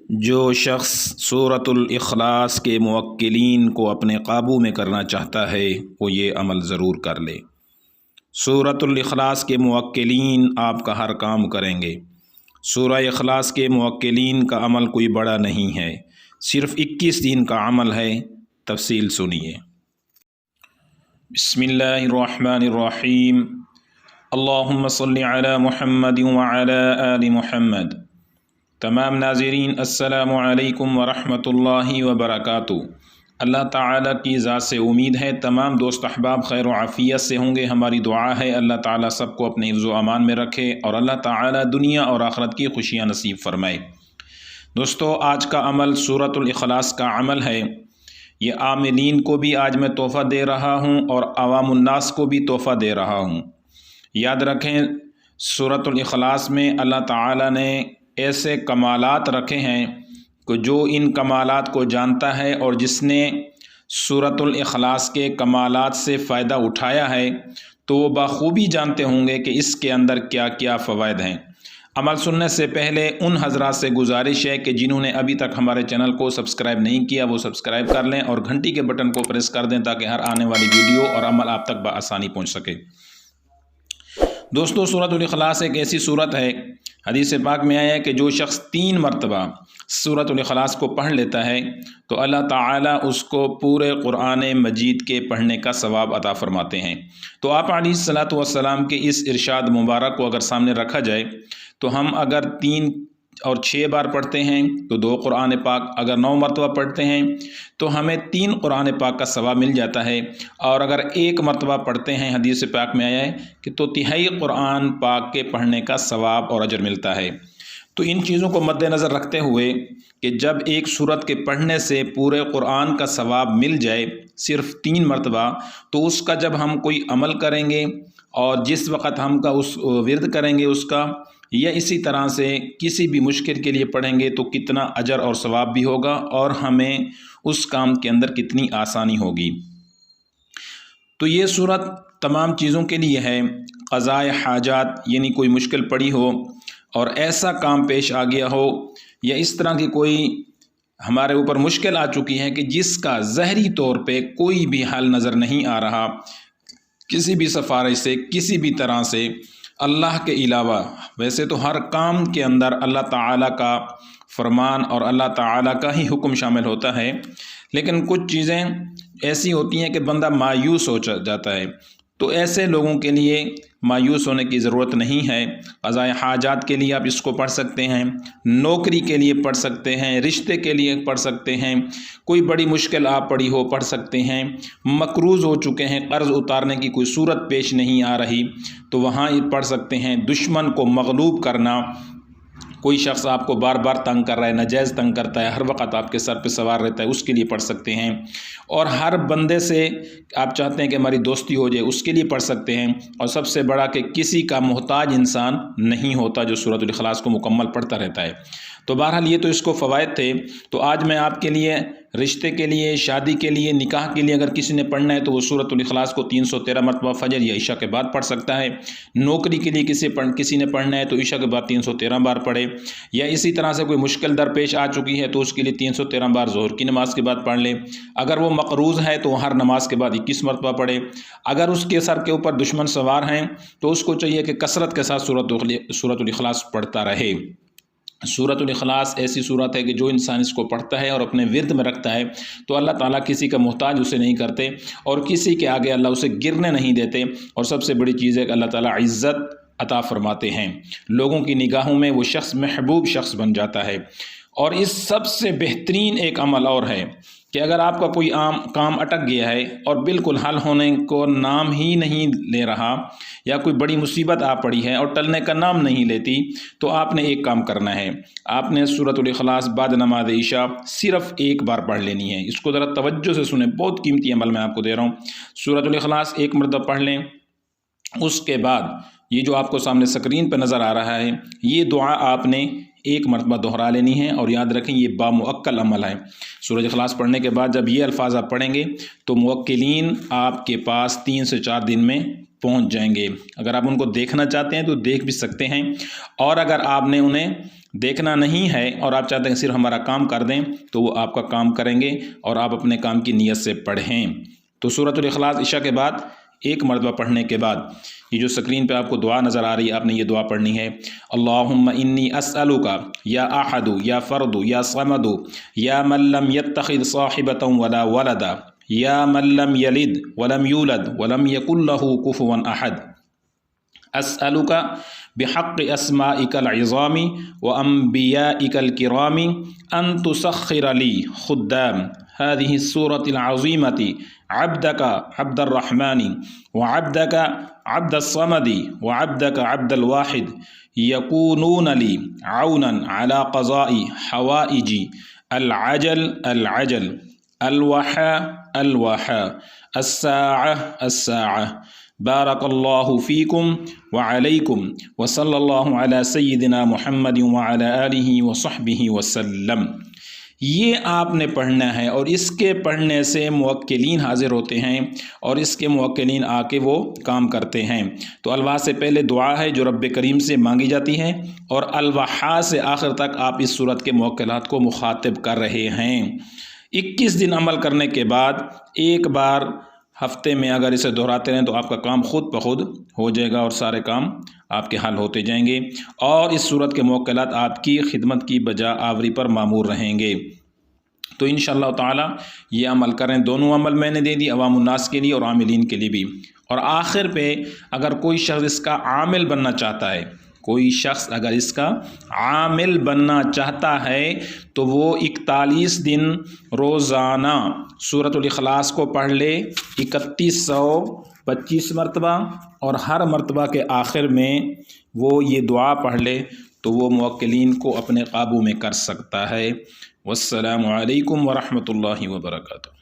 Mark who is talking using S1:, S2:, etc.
S1: جو شخص سورۃ الاخلاص کے موکلین کو اپنے قابو میں کرنا چاہتا ہے وہ یہ عمل ضرور کر لے۔ سورۃ الاخلاص کے موکلین آپ کا ہر کام کریں گے۔ سورہ اخلاص کے موکلین کا عمل کوئی بڑا نہیں ہے، صرف 21 دن کا عمل ہے۔ تفصیل سنیے۔ بسم اللہ الرحمن الرحیم۔ اللہم صلی علی محمد وعلی آل محمد۔ تمام ناظرین السلام علیکم ورحمۃ اللہ وبرکاتہ۔ اللہ تعالیٰ کی ذات سے امید ہے تمام دوست احباب خیر و عافیت سے ہوں گے۔ ہماری دعا ہے اللہ تعالیٰ سب کو اپنے حفظ و امان میں رکھے اور اللہ تعالیٰ دنیا اور آخرت کی خوشیاں نصیب فرمائے۔ دوستو، آج کا عمل سورۃ الاخلاص کا عمل ہے۔ یہ عاملین کو بھی آج میں تحفہ دے رہا ہوں اور عوام الناس کو بھی تحفہ دے رہا ہوں۔ یاد رکھیں، سورۃ الاخلاص میں اللہ تعالیٰ نے ایسے کمالات رکھے ہیں کہ جو ان کمالات کو جانتا ہے اور جس نے سورۃ الاخلاص کے کمالات سے فائدہ اٹھایا ہے تو وہ بخوبی جانتے ہوں گے کہ اس کے اندر کیا کیا فوائد ہیں۔ عمل سننے سے پہلے ان حضرات سے گزارش ہے کہ جنہوں نے ابھی تک ہمارے چینل کو سبسکرائب نہیں کیا وہ سبسکرائب کر لیں اور گھنٹی کے بٹن کو پریس کر دیں تاکہ ہر آنے والی ویڈیو اور عمل آپ تک بآسانی پہنچ سکے۔ دوستو، سورۃ الاخلاص ایک ایسی سورت ہے، حدیث پاک میں آیا ہے کہ جو شخص 3 مرتبہ سورۃ الاخلاص کو پڑھ لیتا ہے تو اللہ تعالیٰ اس کو پورے قرآن مجید کے پڑھنے کا ثواب عطا فرماتے ہیں۔ تو آپ علیہ الصلاۃ والسلام کے اس ارشاد مبارک کو اگر سامنے رکھا جائے تو ہم اگر 3 اور 6 بار پڑھتے ہیں تو 2 قرآن پاک، اگر 9 مرتبہ پڑھتے ہیں تو ہمیں 3 قرآن پاک کا ثواب مل جاتا ہے، اور اگر 1 مرتبہ پڑھتے ہیں حدیث پاک میں آیا ہے کہ تو 3 قرآن پاک کے پڑھنے کا ثواب اور اجر ملتا ہے۔ تو ان چیزوں کو مد نظر رکھتے ہوئے کہ جب ایک سورت کے پڑھنے سے پورے قرآن کا ثواب مل جائے صرف 3 مرتبہ، تو اس کا جب ہم کوئی عمل کریں گے اور جس وقت ہم کا اس ورد کریں گے اس کا، یا اسی طرح سے کسی بھی مشکل کے لیے پڑھیں گے تو کتنا اجر اور ثواب بھی ہوگا اور ہمیں اس کام کے اندر کتنی آسانی ہوگی۔ تو یہ سورت تمام چیزوں کے لیے ہے۔ قضاء حاجات، یعنی کوئی مشکل پڑی ہو اور ایسا کام پیش آ گیا ہو یا اس طرح کی کوئی ہمارے اوپر مشکل آ چکی ہے کہ جس کا ظاہری طور پہ کوئی بھی حل نظر نہیں آ رہا، کسی بھی سفارش سے، کسی بھی طرح سے، اللہ کے علاوہ، ویسے تو ہر کام کے اندر اللہ تعالیٰ کا فرمان اور اللہ تعالیٰ کا ہی حکم شامل ہوتا ہے، لیکن کچھ چیزیں ایسی ہوتی ہیں کہ بندہ مایوس ہو جاتا ہے۔ تو ایسے لوگوں کے لیے مایوس ہونے کی ضرورت نہیں ہے۔ قضاء حاجات کے لیے آپ اس کو پڑھ سکتے ہیں، نوکری کے لیے پڑھ سکتے ہیں، رشتے کے لیے پڑھ سکتے ہیں، کوئی بڑی مشکل آپ پڑی ہو پڑھ سکتے ہیں، مقروض ہو چکے ہیں، قرض اتارنے کی کوئی صورت پیش نہیں آ رہی تو وہاں پڑھ سکتے ہیں۔ دشمن کو مغلوب کرنا، کوئی شخص آپ کو بار بار تنگ کر رہا ہے، ناجائز تنگ کرتا ہے، ہر وقت آپ کے سر پہ سوار رہتا ہے، اس کے لیے پڑھ سکتے ہیں۔ اور ہر بندے سے آپ چاہتے ہیں کہ ہماری دوستی ہو جائے، اس کے لیے پڑھ سکتے ہیں۔ اور سب سے بڑا کہ کسی کا محتاج انسان نہیں ہوتا جو سورۃ الاخلاص کو مکمل پڑھتا رہتا ہے۔ تو بہرحال یہ تو اس کو فوائد تھے۔ تو آج میں آپ کے لیے رشتے کے لیے، شادی کے لیے، نکاح کے لیے اگر کسی نے پڑھنا ہے تو وہ سورۃ الاخلاص کو 313 مرتبہ فجر یا عشاء کے بعد پڑھ سکتا ہے۔ نوکری کے لیے کسی نے پڑھنا ہے تو عشاء کے بعد 313 بار پڑھے، یا اسی طرح سے کوئی مشکل درپیش آ چکی ہے تو اس کے لیے 313 بار ظہر کی نماز کے بعد پڑھ لے۔ اگر وہ مقروض ہے تو ہر نماز کے بعد 21 مرتبہ پڑھے۔ اگر اس کے سر کے اوپر دشمن سوار ہیں تو اس کو چاہیے کہ کثرت کے ساتھ سورۃ الاخلاص پڑھتا رہے۔ سورۃ الاخلاص ایسی سورت ہے کہ جو انسان اس کو پڑھتا ہے اور اپنے ورد میں رکھتا ہے تو اللہ تعالیٰ کسی کا محتاج اسے نہیں کرتے اور کسی کے آگے اللہ اسے گرنے نہیں دیتے، اور سب سے بڑی چیز ہے کہ اللہ تعالیٰ عزت عطا فرماتے ہیں۔ لوگوں کی نگاہوں میں وہ شخص محبوب شخص بن جاتا ہے۔ اور اس سب سے بہترین ایک عمل اور ہے کہ اگر آپ کا کوئی عام کام اٹک گیا ہے اور بالکل حل ہونے کو نام ہی نہیں لے رہا، یا کوئی بڑی مصیبت آ پڑی ہے اور ٹلنے کا نام نہیں لیتی، تو آپ نے ایک کام کرنا ہے، آپ نے سورۃ الاخلاص بعد نماز عشاء صرف 1 بار پڑھ لینی ہے۔ اس کو ذرا توجہ سے سنیں، بہت قیمتی عمل میں آپ کو دے رہا ہوں۔ سورۃ الاخلاص 1 مرتبہ پڑھ لیں، اس کے بعد یہ جو آپ کو سامنے سکرین پہ نظر آ رہا ہے یہ دعا آپ نے 1 مرتبہ دہرا لینی ہے، اور یاد رکھیں یہ بامؤکل عمل ہے۔ سورۃ اخلاص پڑھنے کے بعد جب یہ الفاظ آپ پڑھیں گے تو موکلین آپ کے پاس 3 سے 4 دن میں پہنچ جائیں گے۔ اگر آپ ان کو دیکھنا چاہتے ہیں تو دیکھ بھی سکتے ہیں، اور اگر آپ نے انہیں دیکھنا نہیں ہے اور آپ چاہتے ہیں کہ صرف ہمارا کام کر دیں تو وہ آپ کا کام کریں گے اور آپ اپنے کام کی نیت سے پڑھیں۔ تو سورۃ الاخلاص عشاء کے بعد ایک مرتبہ پڑھنے کے بعد یہ جو سکرین پہ آپ کو دعا نظر آ رہی ہے، آپ نے یہ دعا پڑھنی ہے، اللہم انی اسألک یا احد یا فرد یا صمد یا من لم یتخذ صاحبۃ ولا ولدا یا من لم یلد ولم یولد ولم یکن لہ کفوا احد، اسألک بحق اسمائک العظام وانبیائک الکرام ان تسخر لی خدام هذه السورة العظيمة عبدك عبد الرحمن وعبدك عبد الصمد وعبدك عبد الواحد يكونون لي عونا على قضاء حوائجي العجل العجل الوحى الوحى الساعة الساعة بارک اللہ فیکم وعلیکم وصلی اللہ علی سیدنا محمد وعلی آلہ وصحبہ وسلم۔ یہ آپ نے پڑھنا ہے اور اس کے پڑھنے سے موکلین حاضر ہوتے ہیں اور اس کے موکلین آ کے وہ کام کرتے ہیں۔ تو الواح سے پہلے دعا ہے جو رب کریم سے مانگی جاتی ہے، اور الوحا سے آخر تک آپ اس صورت کے موکلات کو مخاطب کر رہے ہیں۔ 21 دن عمل کرنے کے بعد ایک بار ہفتے میں اگر اسے دہراتے رہیں تو آپ کا کام خود بخود ہو جائے گا اور سارے کام آپ کے حل ہوتے جائیں گے، اور اس صورت کے موکلات آپ کی خدمت کی بجا آوری پر معمور رہیں گے۔ تو انشاءاللہ تعالی یہ عمل کریں۔ دونوں عمل میں نے دے دی، عوام الناس کے لیے اور عاملین کے لیے بھی۔ اور آخر پہ اگر کوئی شخص اس کا عامل بننا چاہتا ہے، کوئی شخص اگر اس کا عامل بننا چاہتا ہے تو وہ 41 دن روزانہ سورۃ الاخلاص کو پڑھ لے 3125 مرتبہ، اور ہر مرتبہ کے آخر میں وہ یہ دعا پڑھ لے تو وہ موکلین کو اپنے قابو میں کر سکتا ہے۔ والسلام علیکم ورحمۃ اللہ وبرکاتہ۔